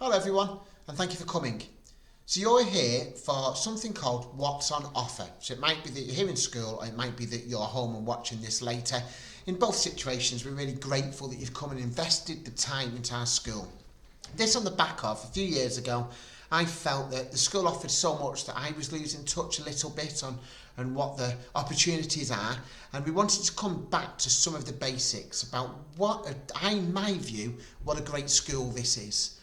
Hello everyone, and thank you for coming. So you're here for something called What's on Offer. So it might be that you're here in school, or it might be that you're home and watching this later. In both situations, we're really grateful that you've come and invested the time into our school. This on the back of, a few years ago, I felt that the school offered so much that I was losing touch a little bit on what the opportunities are, and we wanted to come back to some of the basics about in my view, what a great school this is.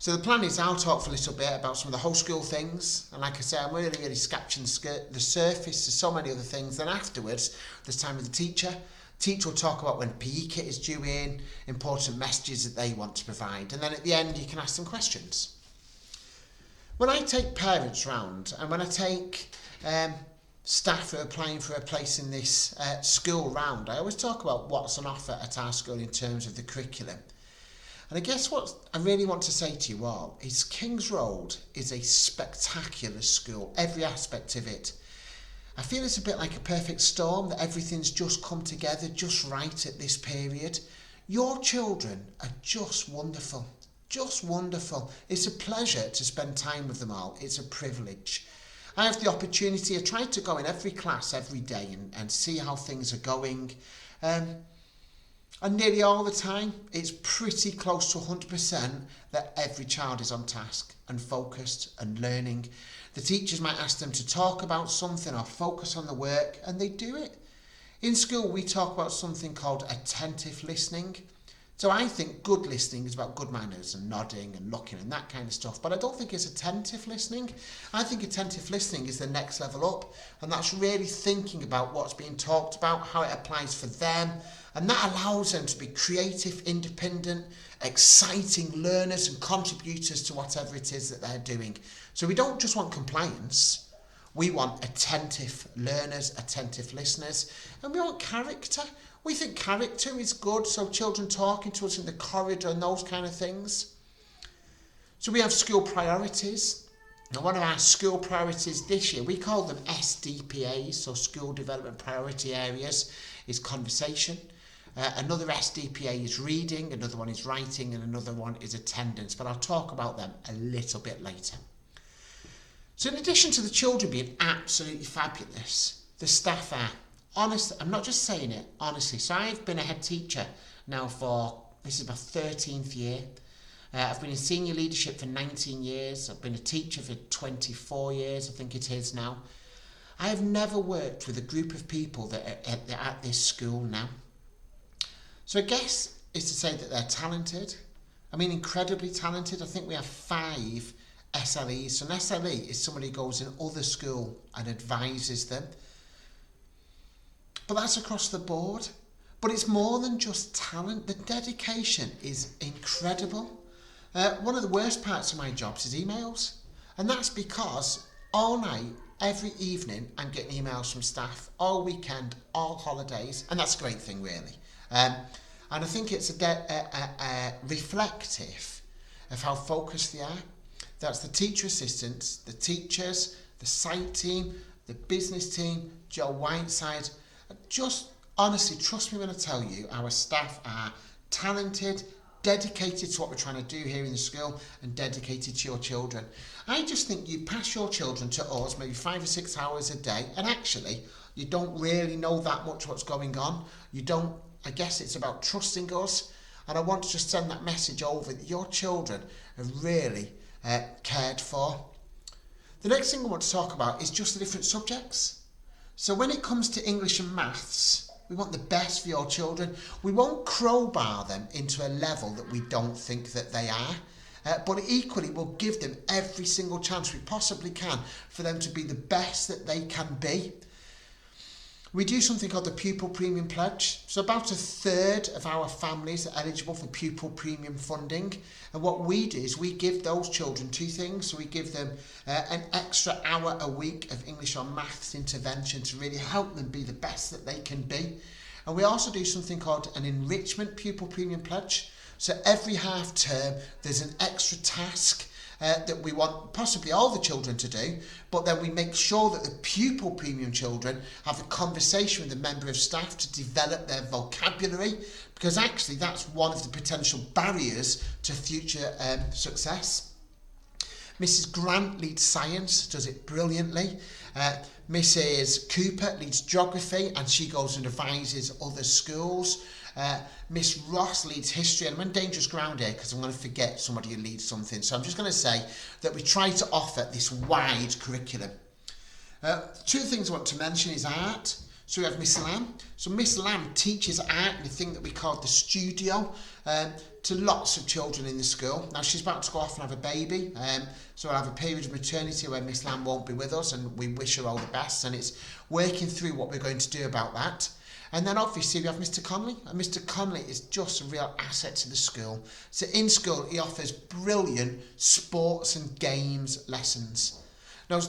So the plan is I'll talk for a little bit about some of the whole school things, and like I say, I'm really scratching the surface to so many other things. Then afterwards, there's time with the teacher. Teacher will talk about when PE kit is due in, important messages that they want to provide, and then at the end you can ask them questions. When I take parents round, and when I take staff who are applying for a place in this school round, I always talk about what's on offer at our school in terms of the curriculum. And I guess what I really want to say to you all is Kings Road is a spectacular school, every aspect of it. I feel it's a bit like a perfect storm, that everything's just come together just right at this period. Your children are just wonderful, just wonderful. It's a pleasure to spend time with them all. It's a privilege. I have the opportunity, I try to go in every class every day and see how things are going. And nearly all the time, it's pretty close to 100% that every child is on task and focused and learning. The teachers might ask them to talk about something or focus on the work, and they do it. In school, we talk about something called attentive listening. So I think good listening is about good manners and nodding and looking and that kind of stuff, but I don't think it's attentive listening. I think attentive listening is the next level up, and that's really thinking about what's being talked about, how it applies for them, and that allows them to be creative, independent, exciting learners and contributors to whatever it is that they're doing. So we don't just want compliance, we want attentive learners, attentive listeners, and we want character. We think character is good, so children talking to us in the corridor and those kind of things. So we have school priorities. Now, one of our school priorities this year, we call them SDPAs, so School Development Priority Areas, is conversation. Another SDPA is reading, another one is writing, and another one is attendance, but I'll talk about them a little bit later. So in addition to the children being absolutely fabulous, the staff are. Honestly, I'm not just saying it, honestly. So I've been a head teacher now this is my 13th year. I've been in senior leadership for 19 years. I've been a teacher for 24 years, I think it is now. I have never worked with a group of people that are at this school now. So I guess it's to say that they're talented. I mean, incredibly talented. I think we have 5 SLEs. So an SLE is somebody who goes in other school and advises them. But that's across the board. But it's more than just talent. The dedication is incredible. One of the worst parts of my jobs is emails. And that's because all night, every evening, I'm getting emails from staff, all weekend, all holidays. And that's a great thing, really. And I think it's a reflective of how focused they are. That's the teacher assistants, the teachers, the site team, the business team, Joe Whiteside. Just honestly, trust me when I tell you, our staff are talented, dedicated to what we're trying to do here in the school, and dedicated to your children. I just think you pass your children to us maybe 5 or 6 hours a day, and actually you don't really know that much what's going on. I guess it's about trusting us, and I want to just send that message over that your children are really cared for. The next thing I want to talk about is just the different subjects. So when it comes to English and maths, we want the best for your children. We won't crowbar them into a level that we don't think that they are, but equally we'll give them every single chance we possibly can for them to be the best that they can be. We do something called the Pupil Premium Pledge. So about 1/3 of our families are eligible for pupil premium funding. And what we do is we give those children 2 things. So we give them an extra hour a week of English or maths intervention to really help them be the best that they can be. And we also do something called an Enrichment Pupil Premium Pledge. So every half term, there's an extra task that we want possibly all the children to do, but then we make sure that the pupil premium children have a conversation with a member of staff to develop their vocabulary, because actually that's one of the potential barriers to future success. Mrs. Grant leads science, does it brilliantly. Mrs. Cooper leads geography, and she goes and advises other schools. Miss Ross leads history, and I'm on dangerous ground here because I'm going to forget somebody who leads something. So I'm just going to say that we try to offer this wide curriculum. Two things I want to mention is art. So we have Miss Lamb. So Miss Lamb teaches art in a thing that we call the studio to lots of children in the school. Now she's about to go off and have a baby, so I'll have a period of maternity where Miss Lamb won't be with us, and we wish her all the best, and it's working through what we're going to do about that. And then obviously we have Mr. Conley, and Mr. Conley is just a real asset to the school. So in school he offers brilliant sports and games lessons. Now,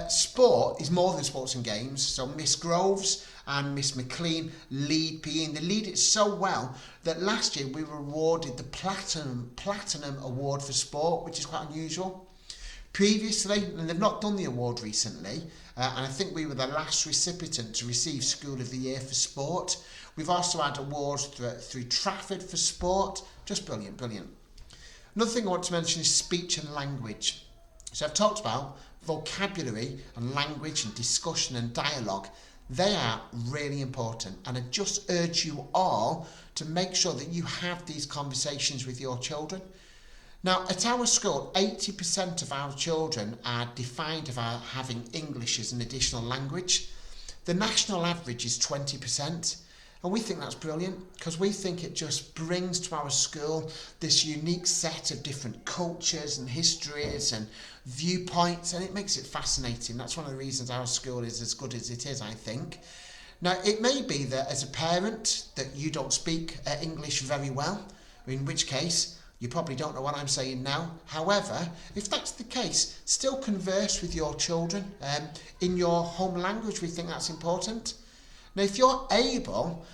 sport is more than sports and games, so Miss Groves and Miss McLean lead PE, and they lead it so well that last year we were awarded the Platinum Award for Sport, which is quite unusual. Previously, and they've not done the award recently, and I think we were the last recipient to receive School of the Year for Sport. We've also had awards through Trafford for sport. Just brilliant, brilliant. Another thing I want to mention is speech and language. So I've talked about vocabulary and language and discussion and dialogue. They are really important, and I just urge you all to make sure that you have these conversations with your children. Now, at our school, 80% of our children are defined of our having English as an additional language. The national average is 20%, and we think that's brilliant because we think it just brings to our school this unique set of different cultures and histories and viewpoints, and it makes it fascinating. That's one of the reasons our school is as good as it is, I think. Now, it may be that as a parent that you don't speak English very well, in which case you probably don't know what I'm saying now. However, if that's the case, still converse with your children in your home language. We think that's important. Now, if you're able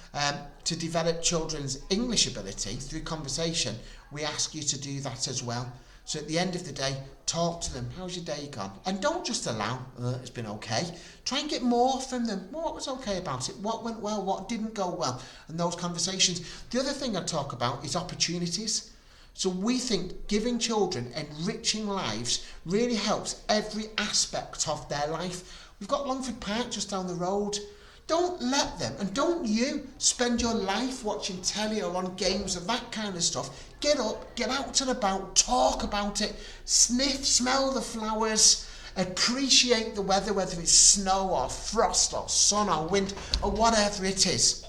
to develop children's English ability through conversation, we ask you to do that as well. So at the end of the day, talk to them. How's your day gone? And don't just allow, it's been okay. Try and get more from them. What was okay about it? What went well? What didn't go well? And those conversations. The other thing I talk about is opportunities. So we think giving children enriching lives really helps every aspect of their life. We've got Longford Park just down the road. Don't let them, and don't you spend your life watching telly or on games of that kind of stuff. Get up, get out and about, talk about it, sniff, smell the flowers, appreciate the weather, whether it's snow or frost or sun or wind or whatever it is.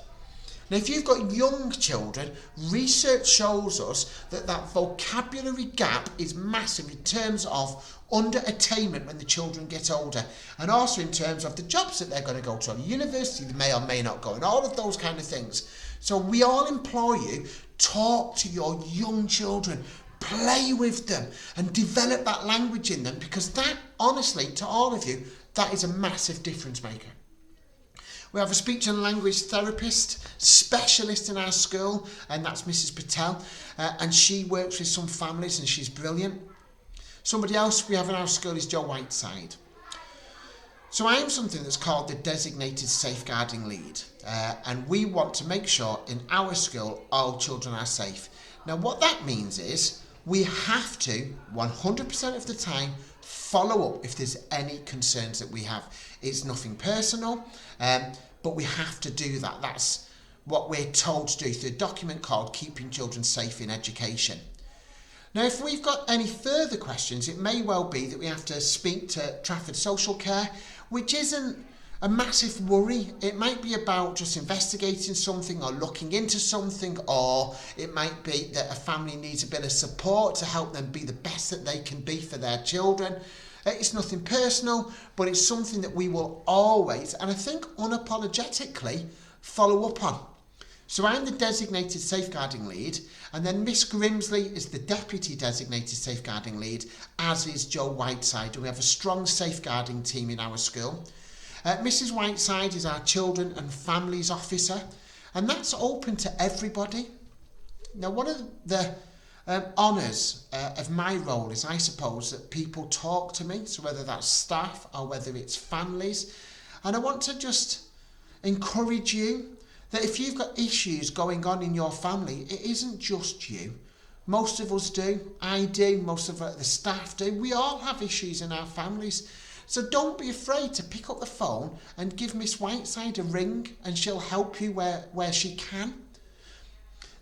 Now, if you've got young children, research shows us that that vocabulary gap is massive in terms of under-attainment when the children get older, and also in terms of the jobs that they're going to go to, university they may or may not go, and all of those kind of things. So we all implore you, talk to your young children, play with them, and develop that language in them, because that, honestly, to all of you, that is a massive difference maker. We have a speech and language therapist specialist in our school, and that's Mrs. Patel, and she works with some families and she's brilliant. Somebody else we have in our school is Joe Whiteside. So I am something that's called the designated safeguarding lead, and we want to make sure in our school all children are safe. Now what that means is we have to 100% of the time follow up if there's any concerns that we have. It's nothing personal, but we have to do that. That's what we're told to do through a document called Keeping Children Safe in Education. Now, if we've got any further questions, it may well be that we have to speak to Trafford Social Care, which isn't a massive worry. It might be about just investigating something or looking into something, or it might be that a family needs a bit of support to help them be the best that they can be for their children. It's nothing personal, but it's something that we will always, and I think unapologetically, follow up on. So I'm the designated safeguarding lead, and then Miss Grimsley is the deputy designated safeguarding lead, as is Joe Whiteside. We have a strong safeguarding team in our school. Mrs. Whiteside is our children and families officer, and that's open to everybody. Now, one of the honours of my role is, I suppose, that people talk to me, so whether that's staff or whether it's families, and I want to just encourage you that if you've got issues going on in your family, it isn't just you. Most of us do. I do. Most of the staff do. We all have issues in our families. So don't be afraid to pick up the phone and give Miss Whiteside a ring, and she'll help you where she can.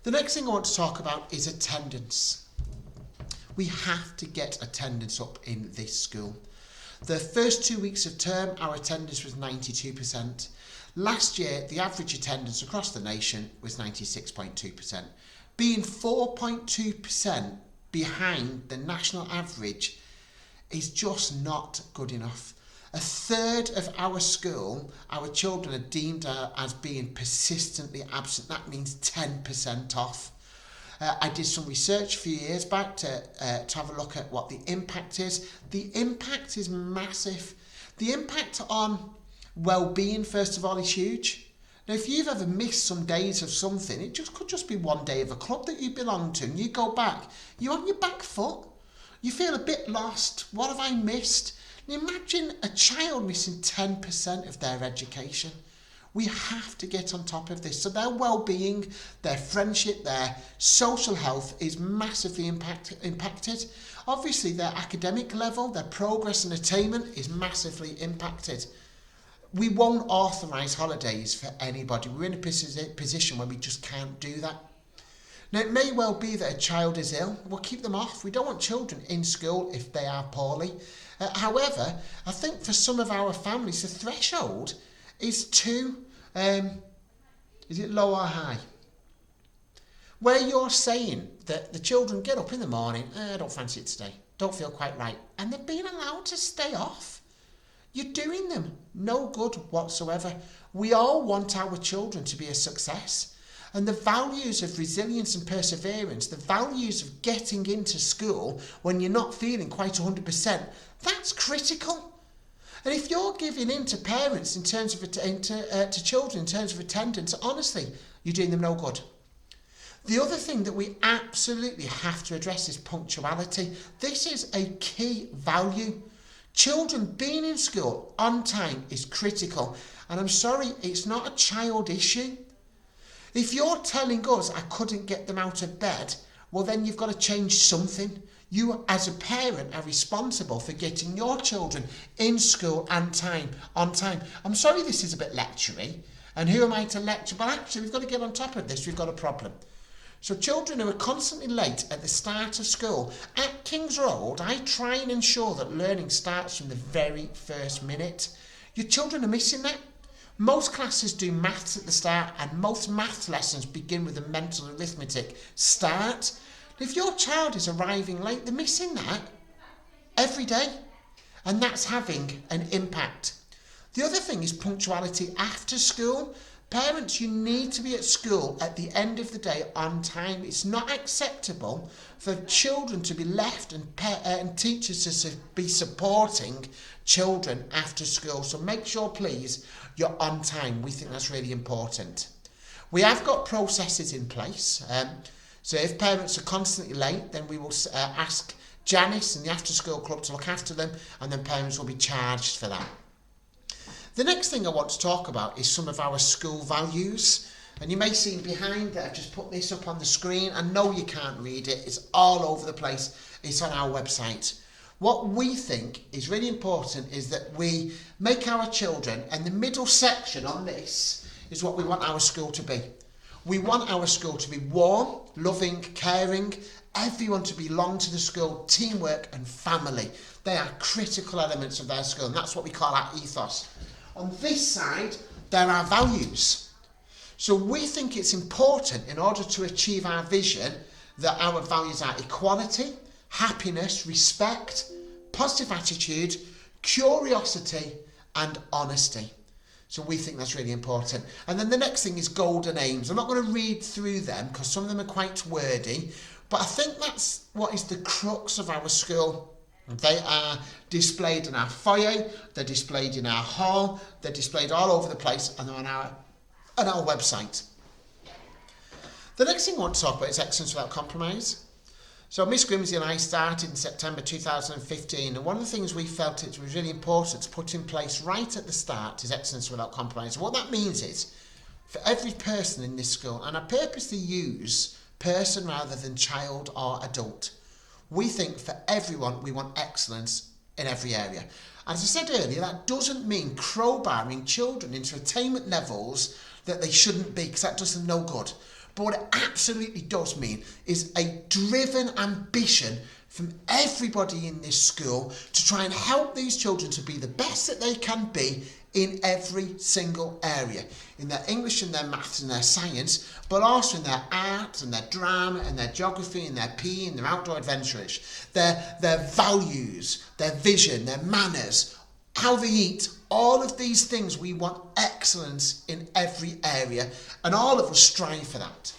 The next thing I want to talk about is attendance. We have to get attendance up in this school. The first 2 weeks of term, our attendance was 92%. Last year, the average attendance across the nation was 96.2%. Being 4.2% behind the national average is just not good enough. A third of our school, our children are deemed as being persistently absent. That means 10% off. I did some research a few years back to have a look at what the impact is. The impact is massive. The impact on well-being, first of all, is huge. Now, if you've ever missed some days of something, it could just be one day of a club that you belong to, and you go back, you're on your back foot. You feel a bit lost. What have I missed? Imagine a child missing 10% of their education. We have to get on top of this. So their well-being, their friendship, their social health is massively impacted. Obviously, their academic level, their progress and attainment is massively impacted. We won't authorise holidays for anybody. We're in a position where we just can't do that. Now, it may well be that a child is ill. We'll keep them off. We don't want children in school if they are poorly. However, I think for some of our families, the threshold is too, is it low or high? Where you're saying that the children get up in the morning, I don't fancy it today, don't feel quite right, and they're being allowed to stay off. You're doing them no good whatsoever. We all want our children to be a success. And the values of resilience and perseverance, the values of getting into school when you're not feeling quite 100%, that's critical. And if you're giving in to parents in terms of to children in terms of attendance, honestly, you're doing them no good. The other thing that we absolutely have to address is punctuality. This is a key value. Children being in school on time is critical. And I'm sorry, it's not a child issue. If you're telling us I couldn't get them out of bed, well then you've got to change something. You as a parent are responsible for getting your children in school on time. I'm sorry this is a bit lectury, and who am I to lecture? But actually we've got to get on top of this, we've got a problem. So children who are constantly late at the start of school, at King's Road, I try and ensure that learning starts from the very first minute. Your children are missing that. Most classes do maths at the start, and most maths lessons begin with a mental arithmetic start. If your child is arriving late, they're missing that every day, and that's having an impact. The other thing is punctuality after school. Parents, you need to be at school at the end of the day on time. It's not acceptable for children to be left and teachers to be supporting children after school. So make sure, please, you're on time. We think that's really important. We have got processes in place. So if parents are constantly late, then we will ask Janice and the after school club to look after them, and then parents will be charged for that. The next thing I want to talk about is some of our school values. And you may see behind that, I've just put this up on the screen. I know you can't read it, it's all over the place. It's on our website. What we think is really important is that we make our children, and the middle section on this is what we want our school to be. We want our school to be warm, loving, caring, everyone to belong to the school, teamwork and family. They are critical elements of their school, and that's what we call our ethos. On this side, there are values. So we think it's important, in order to achieve our vision, that our values are equality, happiness, respect, positive attitude, curiosity and honesty. So we think that's really important. And then the next thing is golden aims. I'm not going to read through them because some of them are quite wordy, but I think that's what is the crux of our school. They are displayed in our foyer, they're displayed in our hall, they're displayed all over the place, and they're on our website. The next thing I want to talk about is excellence without compromise. So Miss Grimsey and I started in September 2015, and one of the things we felt it was really important to put in place right at the start is excellence without compromise. What that means is, for every person in this school, and I purposely use person rather than child or adult, we think for everyone we want excellence in every area. As I said earlier, that doesn't mean crowbarring children into attainment levels that they shouldn't be, because that does them no good. But what it absolutely does mean is a driven ambition from everybody in this school to try and help these children to be the best that they can be in every single area. In their English and their maths and their science, but also in their art and their drama and their geography and their PE and their outdoor adventurers. Their values, their vision, their manners, how they eat, all of these things, we want excellence in every area, and all of us strive for that.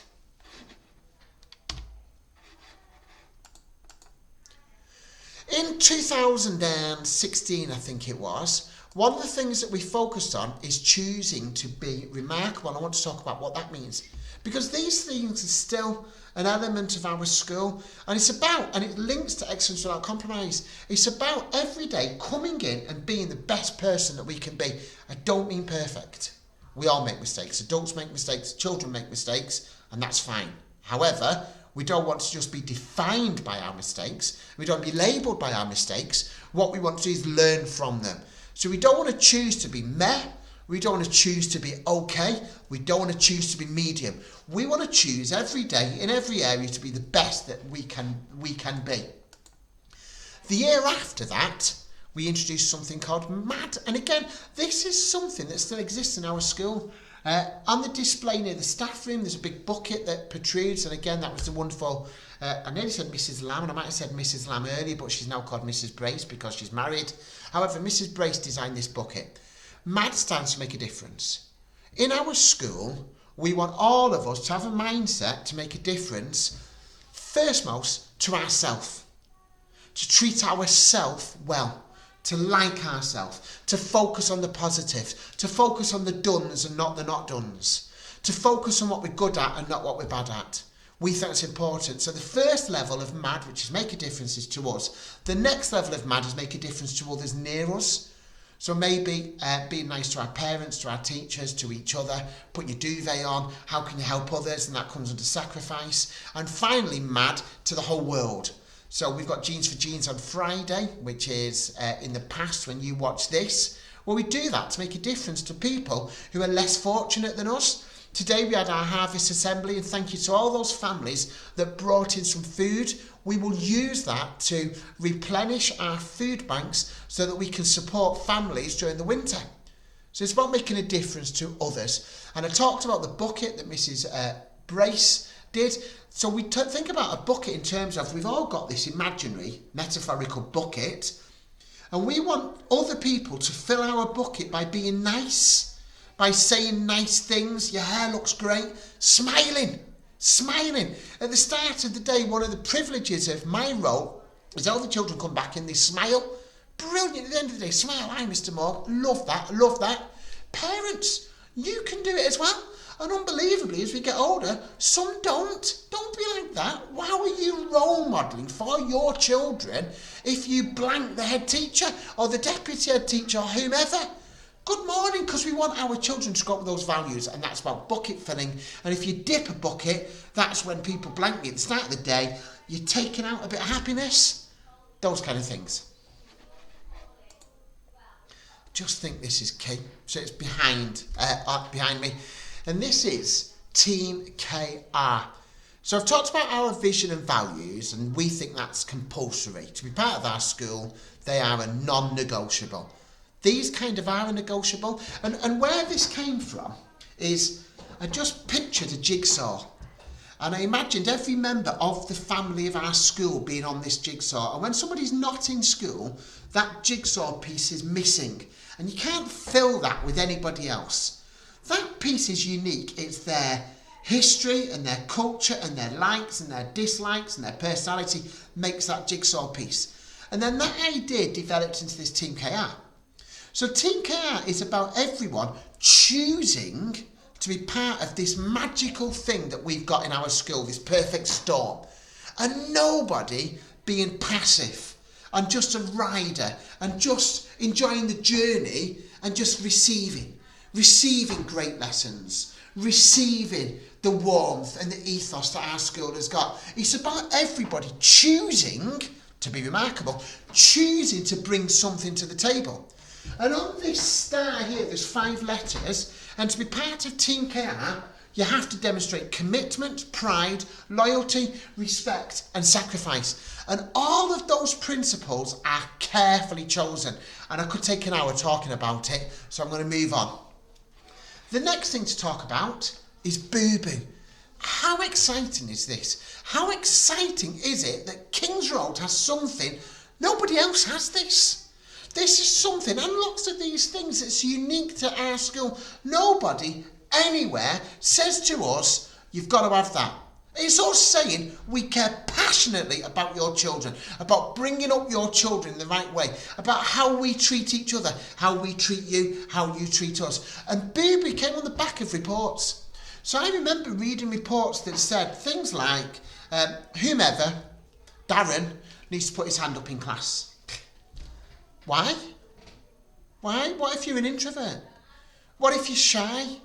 In 2016, I think it was, one of the things that we focused on is choosing to be remarkable. And I want to talk about what that means, because these things are still an element of our school, and it's about, and it links to excellence without compromise. It's about every day coming in and being the best person that we can be. I don't mean perfect. We all make mistakes. Adults make mistakes, children make mistakes, and that's fine. However, we don't want to just be defined by our mistakes. We don't want to be labelled by our mistakes. What we want to do is learn from them. So we don't want to choose to be meh. We don't want to choose to be okay. We don't want to choose to be medium. We want to choose every day in every area to be the best that we can be. The year after that, we introduced something called MAD. And again, this is something that still exists in our school. On the display near the staff room, there's a big bucket that protrudes. And again, that was the wonderful, I nearly said Mrs. Lamb, and I might have said Mrs. Lamb earlier, but she's now called Mrs. Brace because she's married. However, Mrs. Brace designed this bucket. MAD stands to make a difference. In our school, we want all of us to have a mindset to make a difference, firstmost to ourselves, to treat ourselves well, to like ourselves, to focus on the positives, to focus on the dones and not the not dones, to focus on what we're good at and not what we're bad at. We think it's important. So the first level of MAD, which is make a difference, is to us. The next level of MAD is make a difference to others near us. So maybe being nice to our parents, to our teachers, to each other, put your duvet on, how can you help others, and that comes under sacrifice. And finally, MAD to the whole world. So we've got Jeans for Jeans on Friday, which is in the past when you watch this, where we do that to make a difference to people who are less fortunate than us. Today we had our harvest assembly, and thank you to all those families that brought in some food. We will use that to replenish our food banks so that we can support families during the winter. So it's about making a difference to others. And I talked about the bucket that Mrs. Brace did. So we think about a bucket in terms of, we've all got this imaginary, metaphorical bucket, and we want other people to fill our bucket by being nice, by saying nice things. Your hair looks great. Smiling. At the start of the day, one of the privileges of my role is all the children come back and they smile. Brilliant. At the end of the day, smile. Hi, Mr. Morg. Love that. Parents, you can do it as well. And unbelievably, as we get older, some don't. Don't be like that. How are you role modelling for your children if you blank the head teacher or the deputy head teacher or whomever? Good morning, because we want our children to go up with those values, and that's about bucket filling. And if you dip a bucket, that's when people blank you at the start of the day. You're taking out a bit of happiness, those kind of things. Just think this is key. So it's behind me, and this is Team KR. So I've talked about our vision and values, and we think that's compulsory. To be part of our school, they are a non-negotiable. These kind of are a negotiable. And where this came from is, I just pictured a jigsaw. And I imagined every member of the family of our school being on this jigsaw. And when somebody's not in school, that jigsaw piece is missing. And you can't fill that with anybody else. That piece is unique. It's their history and their culture and their likes and their dislikes and their personality makes that jigsaw piece. And then that idea developed into this Team KR. So Team KR is about everyone choosing to be part of this magical thing that we've got in our school, this perfect storm. and nobody being passive and just a rider and just enjoying the journey and just receiving great lessons, receiving the warmth and the ethos that our school has got. It's about everybody choosing to be remarkable, choosing to bring something to the table. And on this star here, there's 5 letters, and to be part of Team KR, you have to demonstrate commitment, pride, loyalty, respect and sacrifice. And all of those principles are carefully chosen. And I could take an hour talking about it, so I'm going to move on. The next thing to talk about is Boo Boo. How exciting is this? How exciting is it that Kings Road has something, nobody else has this. This is something, and lots of these things that's unique to our school. Nobody anywhere says to us, you've got to have that. It's us saying we care passionately about your children, about bringing up your children the right way, about how we treat each other, how we treat you, how you treat us. And Boo Boo came on the back of reports. So I remember reading reports that said things like, whomever, Darren, needs to put his hand up in class. Why? Why? What if you're an introvert? What if you're shy?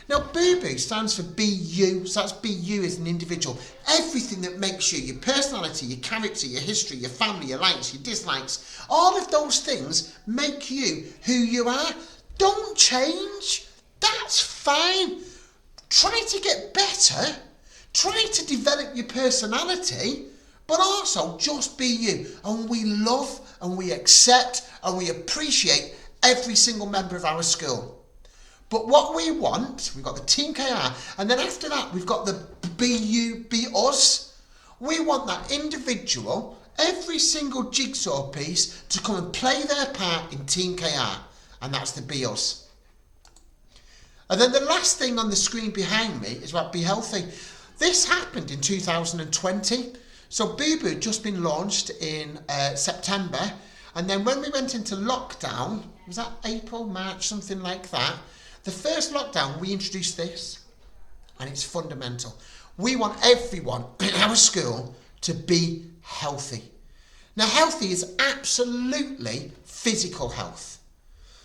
Now, Boo Boo stands for Be You, so that's be you as an individual. Everything that makes you, your personality, your character, your history, your family, your likes, your dislikes, all of those things make you who you are. Don't change. That's fine. Try to get better. Try to develop your personality, but also just be you. And we love and we accept and we appreciate every single member of our school. But what we want, we've got the Team KR, and then after that we've got the Be You, Be Us. We want that individual, every single jigsaw piece, to come and play their part in Team KR, and that's the Be Us. And then the last thing on the screen behind me is about Be Healthy. This happened in 2020. So Boo Boo had just been launched in September, and then when we went into lockdown, was that April, March, something like that, the first lockdown, we introduced this, and it's fundamental. We want everyone in our school to be healthy. Now, healthy is absolutely physical health.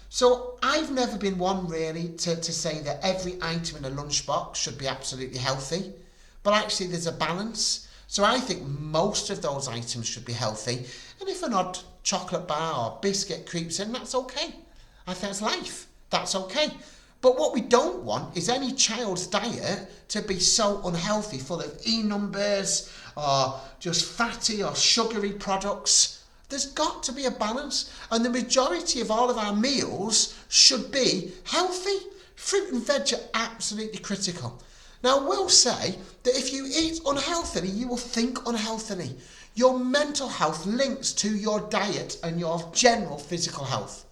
So I've never been one really to say that every item in a lunchbox should be absolutely healthy, but actually there's a balance. So I think most of those items should be healthy, and if an odd chocolate bar or biscuit creeps in, that's okay. I think that's life. That's okay. But what we don't want is any child's diet to be so unhealthy, full of E numbers or just fatty or sugary products. There's got to be a balance, and the majority of all of our meals should be healthy. Fruit and veg are absolutely critical. Now, I will say that if you eat unhealthily, you will think unhealthily. Your mental health links to your diet and your general physical health.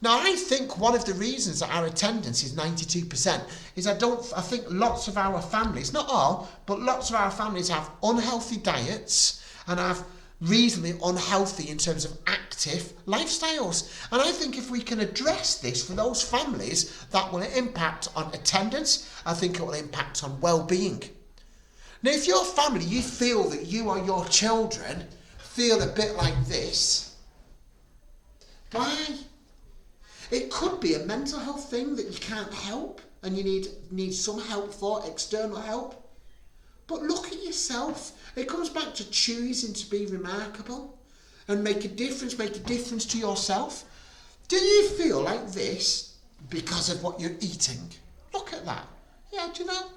Now, I think one of the reasons that our attendance is 92% is I think lots of our families, not all, but lots of our families have unhealthy diets and have reasonably unhealthy in terms of active lifestyles. And I think if we can address this for those families, that will impact on attendance. I think it will impact on well-being. Now, if your family, you feel that you or your children feel a bit like this, why? It could be a mental health thing that you can't help and you need some help for, external help. But look at yourself. It comes back to choosing to be remarkable and make a difference to yourself. Do you feel like this because of what you're eating? Look at that. Yeah, do you know?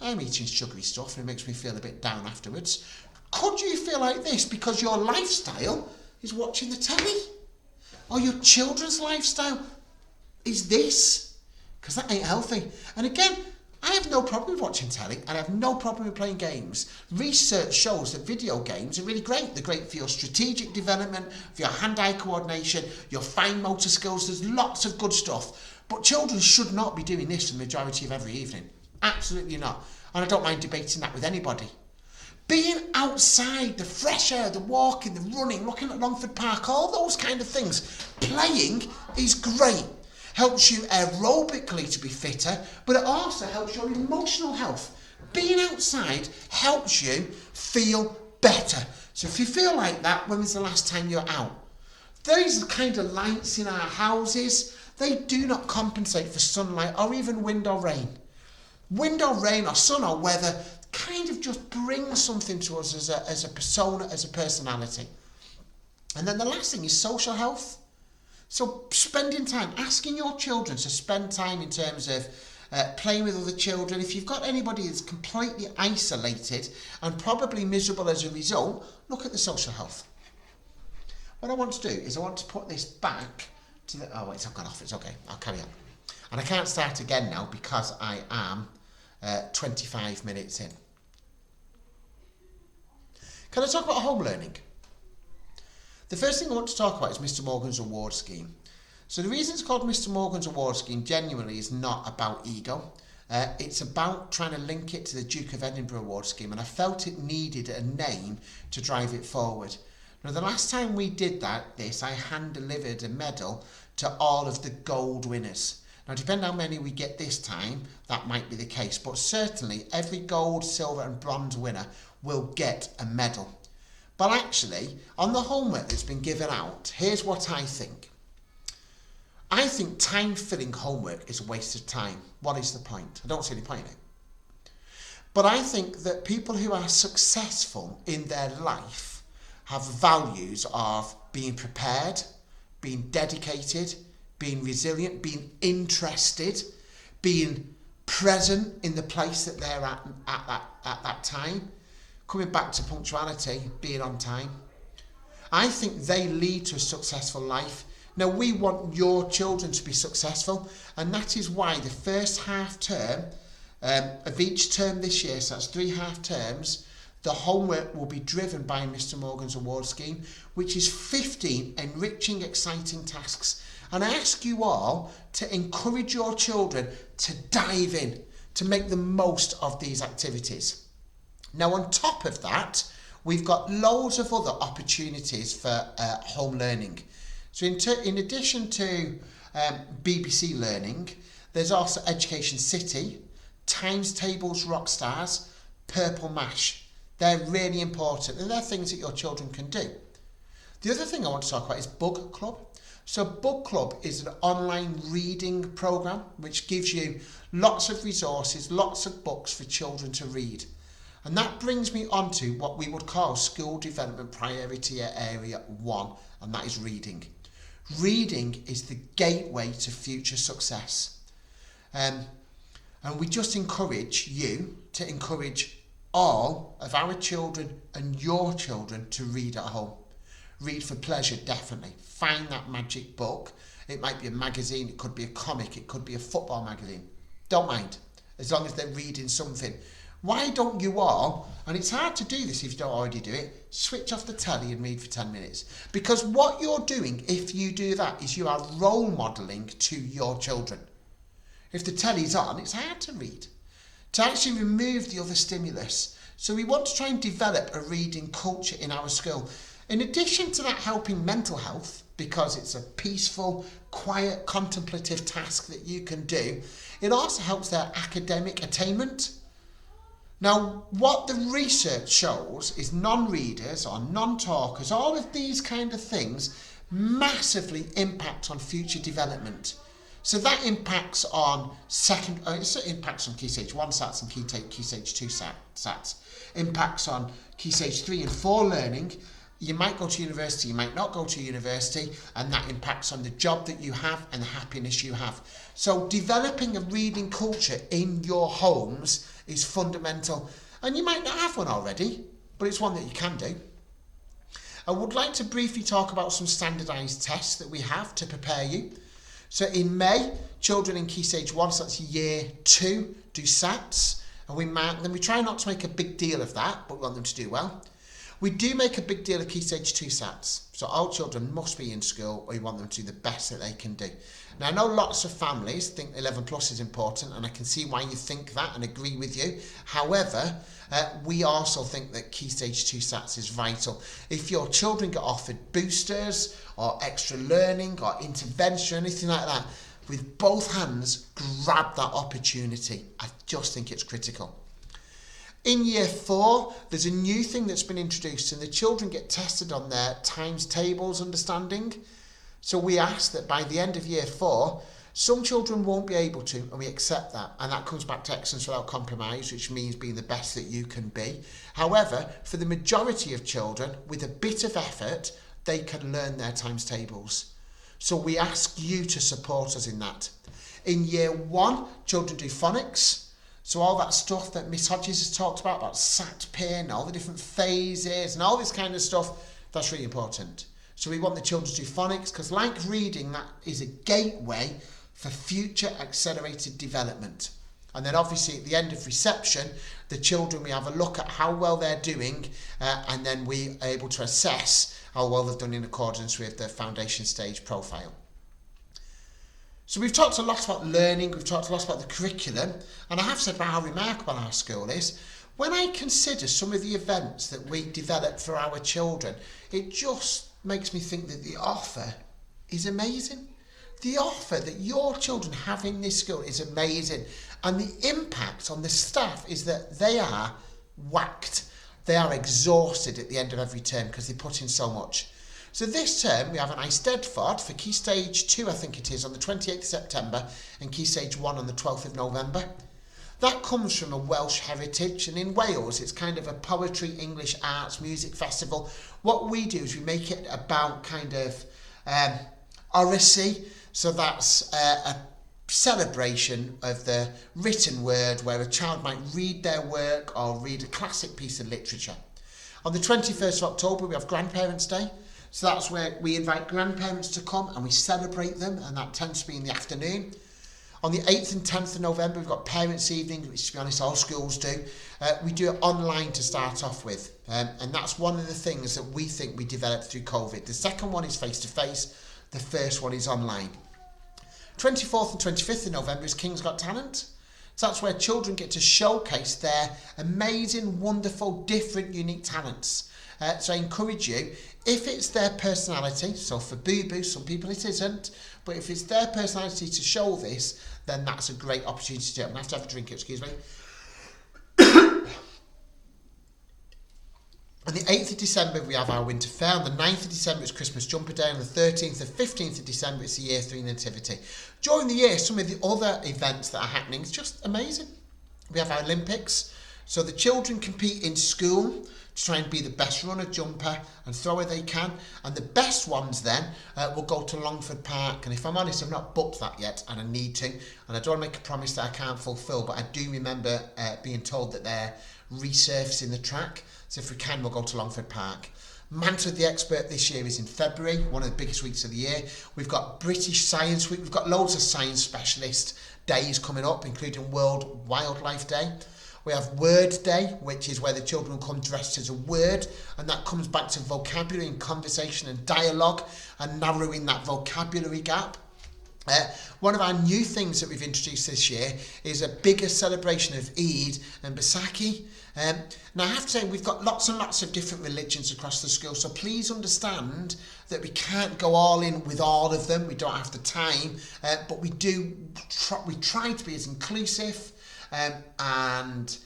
I'm eating sugary stuff and it makes me feel a bit down afterwards. Could you feel like this because your lifestyle is watching the telly? Or your children's lifestyle is this? Because that ain't healthy. And again, I have no problem with watching telly and I have no problem with playing games. Research shows that video games are really great. They're great for your strategic development, for your hand-eye coordination, your fine motor skills. There's lots of good stuff. But children should not be doing this the majority of every evening. Absolutely not. And I don't mind debating that with anybody. Being outside, the fresh air, the walking, the running, looking at Longford Park, all those kind of things. Playing is great. Helps you aerobically to be fitter, but it also helps your emotional health. being outside helps you feel better. So if you feel like that, when was the last time you're out? Those kind of lights in our houses, they do not compensate for sunlight or even wind or rain. Wind or rain or sun or weather kind of just brings something to us as a persona, as a personality. And then the last thing is social health. So spending time, asking your children to spend time in terms of playing with other children. If you've got anybody that's completely isolated and probably miserable as a result, look at the social health. What I want to do is I want to put this back to the... Oh, wait, I've gone off. It's okay. I'll carry on. And I can't start again now because I am 25 minutes in. Can I talk about home learning? The first thing I want to talk about is Mr. Morgan's award scheme. So the reason it's called Mr. Morgan's award scheme genuinely is not about ego. It's about trying to link it to the Duke of Edinburgh award scheme, and I felt it needed a name to drive it forward. Now, the last time we did I hand-delivered a medal to all of the gold winners. Now, depending on how many we get this time, that might be the case, but certainly every gold, silver and bronze winner will get a medal. But actually, on the homework that's been given out, here's what I think. I think time-filling homework is a waste of time. What is the point? I don't see any point in it. But I think that people who are successful in their life have values of being prepared, being dedicated, being resilient, being interested, being present in the place that they're at that time. Coming back to punctuality, being on time. I think they lead to a successful life. Now, we want your children to be successful, and that is why the first half term of each term this year, so that's 3 half terms, the homework will be driven by Mr. Morgan's award scheme, which is 15 enriching, exciting tasks. And I ask you all to encourage your children to dive in, to make the most of these activities. Now, on top of that, we've got loads of other opportunities for home learning. So in addition to BBC Learning, there's also Education City, Times Tables Rockstars, Purple Mash. They're really important, and they're things that your children can do. The other thing I want to talk about is Book Club. So Book Club is an online reading program which gives you lots of resources, lots of books for children to read. And that brings me on to what we would call School Development Priority Area 1, and that is reading. Reading is the gateway to future success. And we just encourage you to encourage all of our children and your children to read at home. Read for pleasure, definitely. Find that magic book. It might be a magazine, it could be a comic, it could be a football magazine. Don't mind, as long as they're reading something. Why don't you all, and it's hard to do this if you don't already do it, switch off the telly and read for 10 minutes. Because what you're doing, if you do that, is you are role modelling to your children. If the telly's on, it's hard to read. To actually remove the other stimulus. So we want to try and develop a reading culture in our school. In addition to that helping mental health, because it's a peaceful, quiet, contemplative task that you can do, it also helps their academic attainment. Now, what the research shows is non-readers or non-talkers, all of these kind of things massively impact on future development. So that impacts on it impacts on Key Stage 1 SATs and Key Stage 2 SATs. Impacts on Key Stage 3 and 4 learning. You might go to university, you might not go to university, and that impacts on the job that you have and the happiness you have. So developing a reading culture in your homes is fundamental. And you might not have one already, but it's one that you can do. I would like to briefly talk about some standardised tests that we have to prepare you. So in May, children in Key Stage 1, so that's Year 2, do SATs, and we mark them. We try not to make a big deal of that, but we want them to do well. We do make a big deal of Key Stage 2 SATs, so all children must be in school, or we want them to do the best that they can do. Now, I know lots of families think 11 plus is important, and I can see why you think that and agree with you. However, we also think that Key Stage 2 SATs is vital. If your children get offered boosters or extra learning or intervention, anything like that, with both hands, grab that opportunity. I just think it's critical. In year 4, there's a new thing that's been introduced, and the children get tested on their times tables understanding. So we ask that by the end of year 4, some children won't be able to, and we accept that. And that comes back to excellence without compromise, which means being the best that you can be. However, for the majority of children, with a bit of effort, they can learn their times tables. So we ask you to support us in that. In year 1, children do phonics. So all that stuff that Miss Hodges has talked about sat pin, all the different phases and all this kind of stuff, that's really important. So we want the children to do phonics because, like reading, that is a gateway for future accelerated development. And then obviously at the end of reception, the children, we have a look at how well they're doing, and then we are able to assess how well they've done in accordance with the foundation stage profile. So we've talked a lot about learning, we've talked a lot about the curriculum, and I have said about how remarkable our school is. When I consider some of the events that we develop for our children, it just makes me think that the offer is amazing. The offer that your children have in this school is amazing, and the impact on the staff is that they are whacked. They are exhausted at the end of every term because they put in so much. So this term we have an Eisteddfod for Key Stage 2, I think it is, on the 28th of September, and Key Stage 1 on the 12th of November. That comes from a Welsh heritage, and in Wales it's kind of a poetry, English arts, music festival. What we do is we make it about kind of oracy, so that's a celebration of the written word where a child might read their work or read a classic piece of literature. On the 21st of October we have Grandparents' Day. So that's where we invite grandparents to come and we celebrate them, and that tends to be in the afternoon. On the 8th and 10th of November, we've got Parents' Evening, which, to be honest, all schools do. We do it online to start off with, and that's one of the things that we think we developed through COVID. The second one is face-to-face, the first one is online. 24th and 25th of November is King's Got Talent. So that's where children get to showcase their amazing, wonderful, different, unique talents. So I encourage you, if it's their personality, so for Boo Boo, some people it isn't, but if it's their personality to show this, then that's a great opportunity to do it. I'm going to have a drink, excuse me. On the 8th of December, we have our Winter Fair. On the 9th of December, it's Christmas Jumper Day. On the 13th and 15th of December, it's the Year 3 Nativity. During the year, some of the other events that are happening is just amazing. We have our Olympics. So the children compete in school to try and be the best runner, jumper and thrower they can, and the best ones then will go to Longford Park. And if I'm honest, I've not booked that yet, and I need to, and I don't want to make a promise that I can't fulfil, but I do remember being told that they're resurfacing the track, so if we can, we'll go to Longford Park. Mantle of the Expert this year is in February, one of the biggest weeks of the year. We've got British Science Week, we've got loads of science specialist days coming up, including World Wildlife Day. We have Word Day, which is where the children come dressed as a word, and that comes back to vocabulary and conversation and dialogue and narrowing that vocabulary gap. One of our new things that we've introduced this year is a bigger celebration of Eid and Baisakhi. Now I have to say we've got lots and lots of different religions across the school, so please understand that we can't go all in with all of them. We don't have the time, but we try to be as inclusive and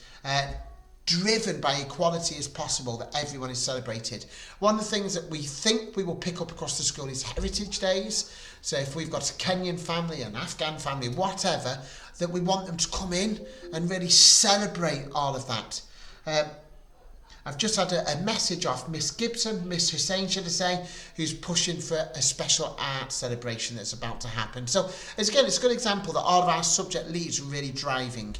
driven by equality as possible, that everyone is celebrated. One of the things that we think we will pick up across the school is Heritage Days. So if we've got a Kenyan family, an Afghan family, whatever, that we want them to come in and really celebrate all of that. I've just had a message off Miss Gibson, Miss Hussain should I say, who's pushing for a special art celebration that's about to happen. So it's a good example that all of our subject leads are really driving.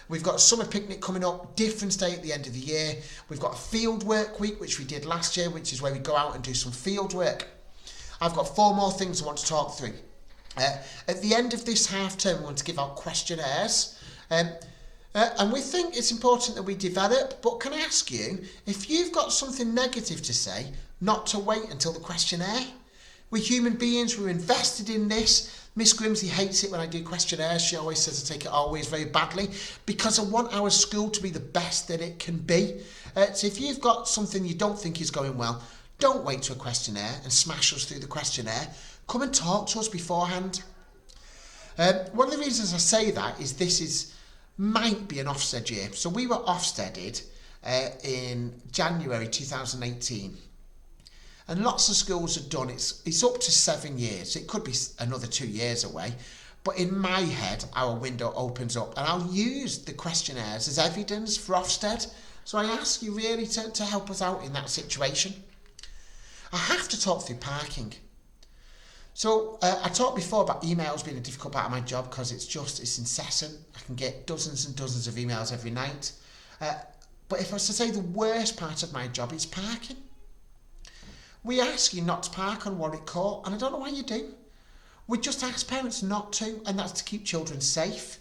We've got a summer picnic coming up, Difference Day at the end of the year. We've got a field work week, which we did last year, which is where we go out and do some field work. I've got 4 more things I want to talk through. At the end of this half term, we want to give out questionnaires. And we think it's important that we develop, but can I ask you, if you've got something negative to say, not to wait until the questionnaire? We're human beings, we're invested in this. Miss Grimsey hates it when I do questionnaires. She always says I take it always very badly, because I want our school to be the best that it can be. So if you've got something you don't think is going well, don't wait to a questionnaire and smash us through the questionnaire. Come and talk to us beforehand. One of the reasons I say that is this is might be an Ofsted year. So we were Ofsteded in January 2018. And lots of schools have done it's up to 7 years. It could be another 2 years away. But in my head, our window opens up, and I'll use the questionnaires as evidence for Ofsted. So I ask you really to help us out in that situation. I have to talk through parking. So I talked before about emails being a difficult part of my job because it's incessant. I can get dozens and dozens of emails every night. But if I was to say the worst part of my job, it's parking. We ask you not to park on Warwick Court, and I don't know why you do. We just ask parents not to, and that's to keep children safe.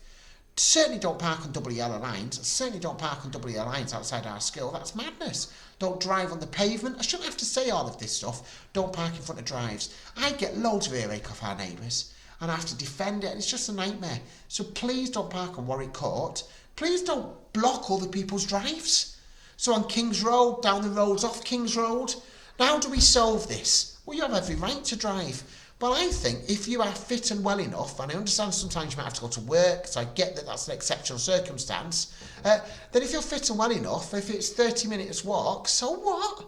Certainly don't park on double yellow lines. Certainly don't park on double yellow lines outside our school. That's madness. Don't drive on the pavement. I shouldn't have to say all of this stuff. Don't park in front of drives. I get loads of earache off our neighbours, and I have to defend it, and it's just a nightmare. So please don't park on Warwick Court. Please don't block other people's drives. So on King's Road, down the roads off King's Road. Now how do we solve this? Well, you have every right to drive. But I think if you are fit and well enough, and I understand sometimes you might have to go to work, so I get that that's an exceptional circumstance, then if you're fit and well enough, if it's 30 minutes walk, so what?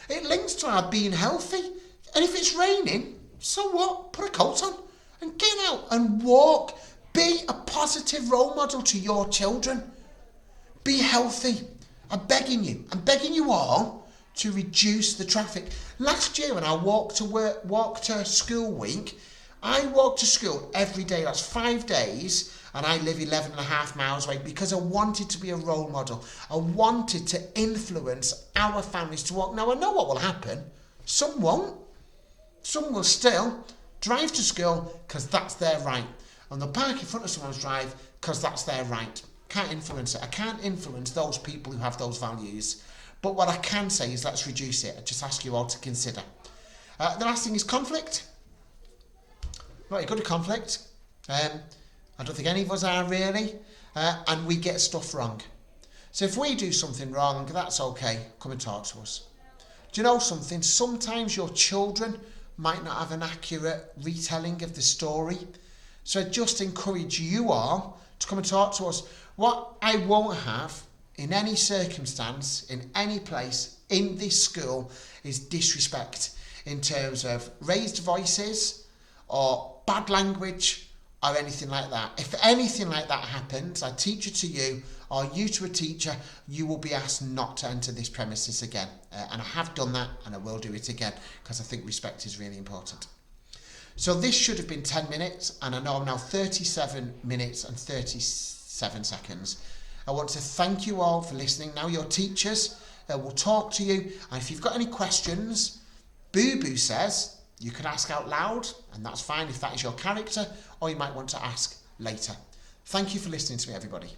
It links to our being healthy. And if it's raining, so what? Put a coat on and get out and walk. Be a positive role model to your children. Be healthy. I'm begging you all to reduce the traffic. Last year when I walked to school week, I walked to school every day. That's 5 days, and I live 11 and a half miles away because I wanted to be a role model. I wanted to influence our families to walk. Now I know what will happen. Some won't. Some will still drive to school because that's their right. And they'll park in front of someone's drive because that's their right. Can't influence it. I can't influence those people who have those values. But what I can say is let's reduce it. I just ask you all to consider. The last thing is conflict. Not good at conflict. I don't think any of us are really. And we get stuff wrong. So if we do something wrong, that's okay. Come and talk to us. Do you know something? Sometimes your children might not have an accurate retelling of the story. So I just encourage you all to come and talk to us. What I won't have in any circumstance, in any place, in this school, is disrespect in terms of raised voices or bad language or anything like that. If anything like that happens, a teacher to you or you to a teacher, you will be asked not to enter this premises again. And I have done that, and I will do it again because I think respect is really important. So this should have been 10 minutes, and I know I'm now 37 minutes and 37 seconds. I want to thank you all for listening. Now your teachers will talk to you, and if you've got any questions, Boo Boo says you can ask out loud, and that's fine if that is your character, or you might want to ask later. Thank you for listening to me, everybody.